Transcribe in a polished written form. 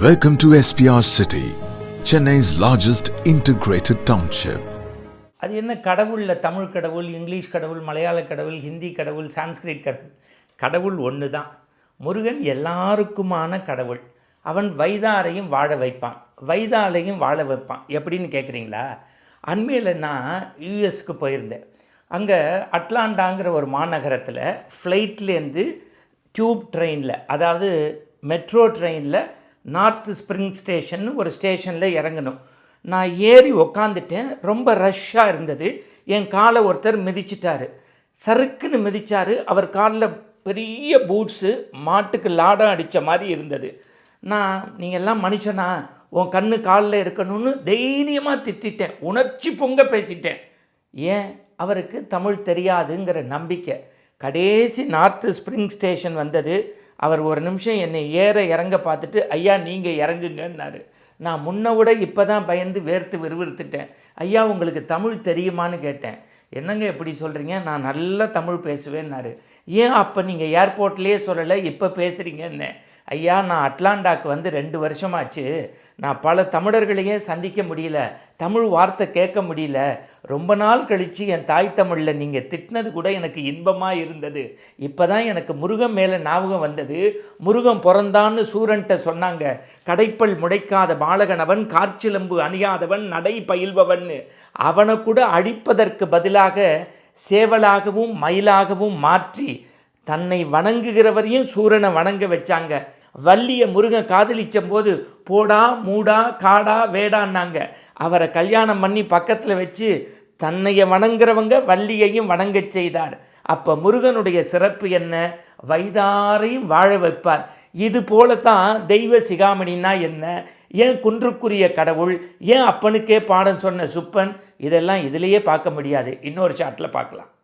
Welcome to SPR City, Chennai's largest integrated township. அது என்ன கடவுளில் தமிழ் கடவுள், இங்கிலீஷ் கடவுள், மலையாள கடவுள், ஹிந்தி கடவுள், சான்ஸ்கிரிட் கடவுள், கடவுள் ஒன்று தான். முருகன் எல்லாருக்குமான கடவுள். அவன் வைதாரையும் வாழ வைப்பான், வைதாலையும் வாழ வைப்பான். எப்படின்னு கேட்குறீங்களா? அண்மையில் நான் யூஎஸ்க்கு போயிருந்தேன். அங்கே அட்லாண்டாங்கிற ஒரு மாநகரத்தில் ஃப்ளைட்லேருந்து டியூப் ட்ரெயினில், அதாவது மெட்ரோ ட்ரெயினில் நார்த் ஸ்ப்ரிங் ஸ்டேஷன் ஒரு ஸ்டேஷனில் இறங்கணும். நான் ஏறி உக்காந்துட்டேன். ரொம்ப ரஷ்ஷாக இருந்தது. என் காலை ஒருத்தர் மிதிச்சிட்டாரு. சறுக்குன்னு மிதித்தார். அவர் காலில் பெரிய பூட்ஸு, மாட்டுக்கு லாடம் அடித்த மாதிரி இருந்தது. நீங்கள் எல்லாம் மனுஷனா, உன் கண்ணு காலில் இருக்கணும்னு தைரியமாக திட்டிட்டேன். உணர்ச்சி பொங்க பேசிட்டேன். ஏன்? அவருக்கு தமிழ் தெரியாதுங்கிற நம்பிக்கை. கடைசி நார்த்து ஸ்ப்ரிங் ஸ்டேஷன் வந்தது. அவர் ஒரு நிமிஷம் என்னை ஏற இறங்க பார்த்துட்டு, ஐயா நீங்கள் இறங்குங்கன்னாரு. நான் முன்ன விட இப்போ தான் பயந்து வேர்த்து விறுவிறுத்துட்டேன். ஐயா உங்களுக்கு தமிழ் தெரியுமான்னு கேட்டேன். என்னங்க எப்படி சொல்கிறீங்க, நான் நல்லா தமிழ் பேசுவேன்னாரு. ஏன் அப்போ நீங்கள் ஏர்போர்ட்லேயே சொல்லலை, இப்போ பேசுகிறீங்கன்னு? ஐயா நான் அட்லாண்டாக்கு வந்து 2 வருஷமாச்சு. நான் பல தமிழர்களையே சந்திக்க முடியல, தமிழ் வார்த்தை கேட்க முடியல. ரொம்ப நாள் கழித்து என் தாய் தமிழில் நீங்கள் திட்டினது கூட எனக்கு இன்பமாக இருந்தது. இப்போ தான் எனக்கு முருகன் மேலே ஞாபகம் வந்தது. முருகன் பிறந்தான்னு சூரன்ட்ட சொன்னாங்க. கடைப்பல் முடைக்காத பாலகனவன், காற்சிலம்பு அணியாதவன், நடை பயில்பவன். அவனை கூட அழிப்பதற்கு பதிலாக சேவலாகவும் மயிலாகவும் மாற்றி தன்னை வணங்குகிறவரையும் சூரனை வணங்க வச்சாங்க. வள்ளியை முருகன் காதலிச்ச போது போடா மூடா காடா வேடான்னாங்க. அவரை கல்யாணம் பண்ணி பக்கத்தில் வச்சு தன்னைய வணங்குறவங்க வள்ளியையும் வணங்க செய்தார். அப்போ முருகனுடைய சிறப்பு என்ன? வைதாரையும் வாழ வைப்பார். இது போலத்தான் தெய்வ சிகாமணின்னா என்ன? ஏன் குன்றுக்குரிய கடவுள்? ஏன் அப்பனுக்கே பாடம் சொன்ன சுப்பன்? இதெல்லாம் இதிலேயே பார்க்க முடியாது. இன்னொரு சாட்டில் பார்க்கலாம்.